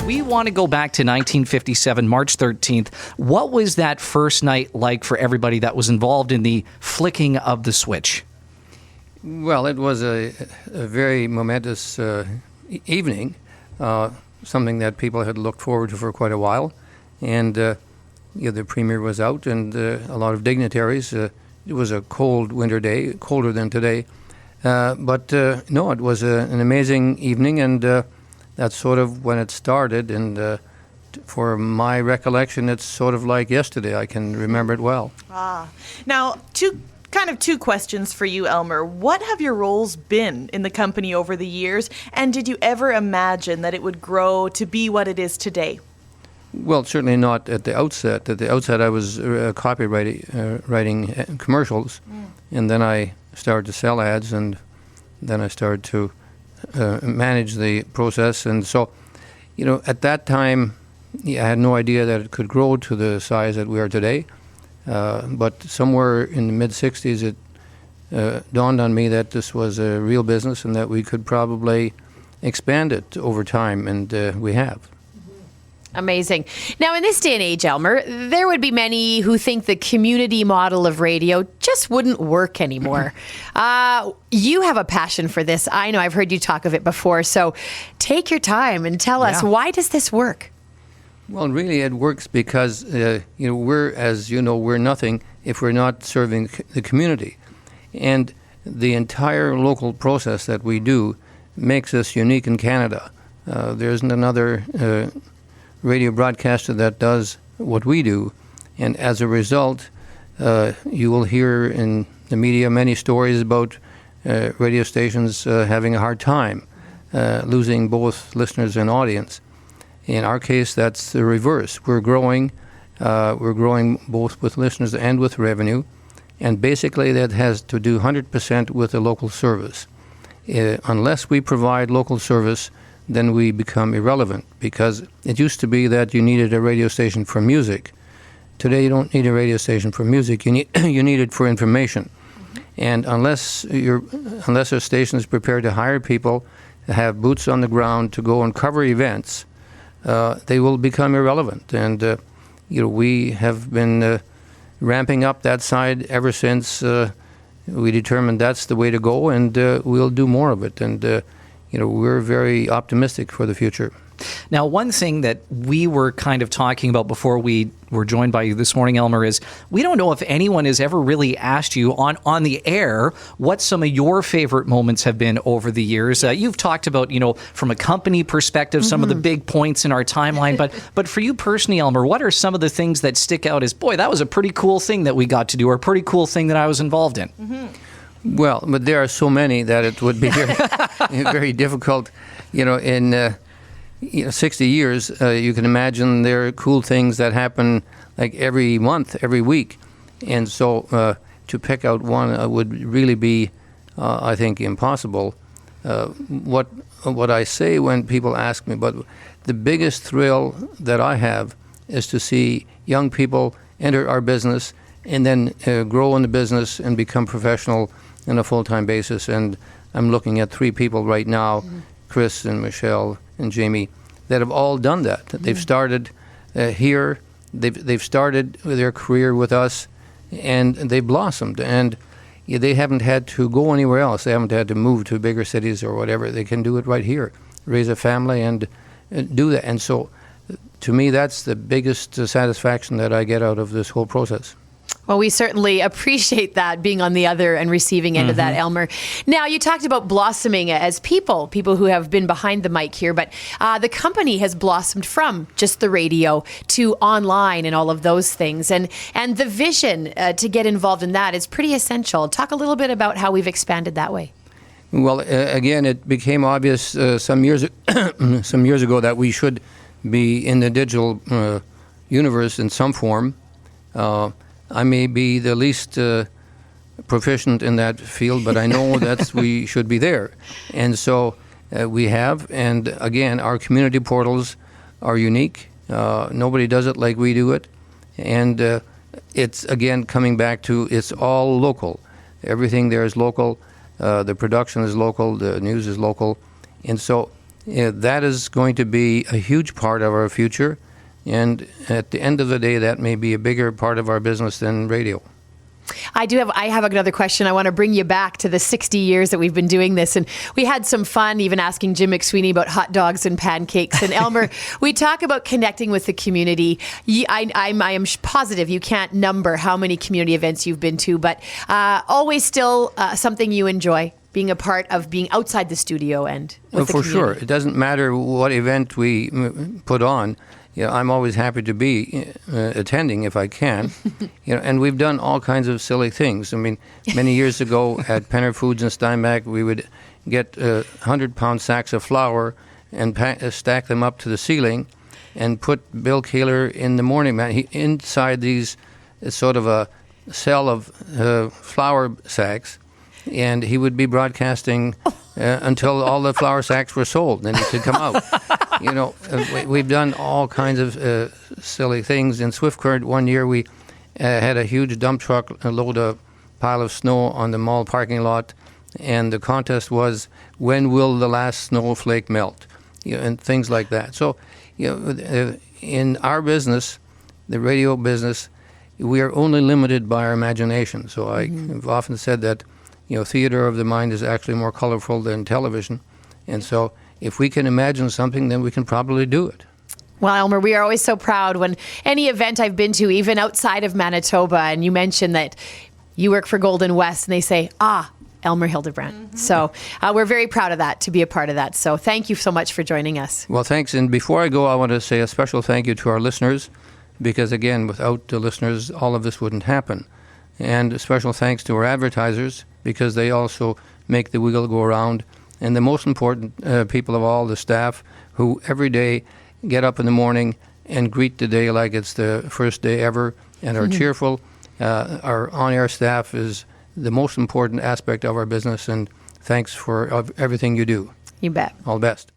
We want to go back to 1957, March 13th. What was that first night like for everybody that was involved in the flicking of the switch? Well, it was a very momentous evening, something that people had looked forward to for quite a while. And the premier was out and a lot of dignitaries. It was a cold winter day, colder than today. But no, it was an amazing evening, and that's sort of when it started. And for my recollection, it's sort of like yesterday. I can remember it well. Now, two questions for you, Elmer. What have your roles been in the company over the years, and did you ever imagine that it would grow to be what it is today? Well, certainly not at the outset. At the outset, I was writing commercials, and then I started to sell ads, and then I started to manage the process. And so, at that time, I had no idea that it could grow to the size that we are today. But somewhere in the mid-'60s, it dawned on me that this was a real business and that we could probably expand it over time, and we have. Amazing. Now, in this day and age, Elmer, there would be many who think the community model of radio just wouldn't work anymore. You have a passion for this. I know I've heard you talk of it before. So take your time and tell us, why does this work? Well, really, it works because, we're nothing if we're not serving the community. And the entire local process that we do makes us unique in Canada. There isn't another radio broadcaster that does what we do, and as a result, you will hear in the media many stories about radio stations having a hard time, losing both listeners and audience. In our case, that's the reverse. We're growing both with listeners and with revenue, and basically that has to do 100% with the local service. Unless we provide local service, then we become irrelevant, because it used to be that you needed a radio station for music. Today you don't need a radio station for music, you need it for information. And unless a station is prepared to hire people, have boots on the ground to go and cover events, they will become irrelevant. And we have been ramping up that side ever since we determined that's the way to go, and we'll do more of it. And we're very optimistic for the future. Now, one thing that we were kind of talking about before we were joined by you this morning, Elmer, is we don't know if anyone has ever really asked you on the air what some of your favorite moments have been over the years. You've talked about, from a company perspective, some of the big points in our timeline. But for you personally, Elmer, what are some of the things that stick out as, boy, that was a pretty cool thing that we got to do, or a pretty cool thing that I was involved in? Well, but there are so many that it would be very difficult. In 60 years, you can imagine there are cool things that happen like every month, every week. And so to pick out one would really be, I think, impossible. What I say when people ask me, but the biggest thrill that I have is to see young people enter our business and then grow in the business and become professional on a full-time basis. And I'm looking at 3 people right now, Chris and Michelle and Jayme, that have all done that. They've started here, they've started their career with us, and they've blossomed. And they haven't had to go anywhere else. They haven't had to move to bigger cities or whatever. They can do it right here, raise a family and do that. And so to me, that's the biggest satisfaction that I get out of this whole process. Well, we certainly appreciate that, being on the other and receiving end of that, Elmer. Now, you talked about blossoming as people who have been behind the mic here, but the company has blossomed from just the radio to online and all of those things. And the vision to get involved in that is pretty essential. Talk a little bit about how we've expanded that way. Well, again, it became obvious some years ago that we should be in the digital universe in some form. I may be the least proficient in that field, but I know that we should be there. And so we have, and again, our community portals are unique. Nobody does it like we do it. And it's, again, coming back to it's all local. Everything there is local. The production is local. The news is local. And so that is going to be a huge part of our future. And at the end of the day, that may be a bigger part of our business than radio. I have another question. I want to bring you back to the 60 years that we've been doing this. And we had some fun even asking Jim McSweeney about hot dogs and pancakes. And Elmer, we talk about connecting with the community. I am positive you can't number how many community events you've been to, but always still something you enjoy, being a part of being outside the studio and with the for community. sure. It doesn't matter what event we put on. I'm always happy to be attending if I can. And we've done all kinds of silly things. I mean, many years ago at Penner Foods in Steinbach, we would get 100-pound sacks of flour and stack them up to the ceiling and put Bill Kaler in the morning, inside these sort of a cell of flour sacks, and he would be broadcasting until all the flour sacks were sold, and then he could come out. We've done all kinds of silly things. In Swift Current, one year we had a huge dump truck load a pile of snow on the mall parking lot, and the contest was, when will the last snowflake melt? And things like that. So, in our business, the radio business, we are only limited by our imagination. So I've often said that, theater of the mind is actually more colorful than television. And so if we can imagine something, then we can probably do it. Well, Elmer, we are always so proud when any event I've been to, even outside of Manitoba, and you mentioned that you work for Golden West, and they say, Elmer Hildebrand. Mm-hmm. So we're very proud of that, to be a part of that. So thank you so much for joining us. Well, thanks. And before I go, I want to say a special thank you to our listeners, because, again, without the listeners, all of this wouldn't happen. And a special thanks to our advertisers, because they also make the wheel go around. And the most important people of all, the staff, who every day get up in the morning and greet the day like it's the first day ever and are cheerful. Our on-air staff is the most important aspect of our business, and thanks for everything you do. You bet. All the best.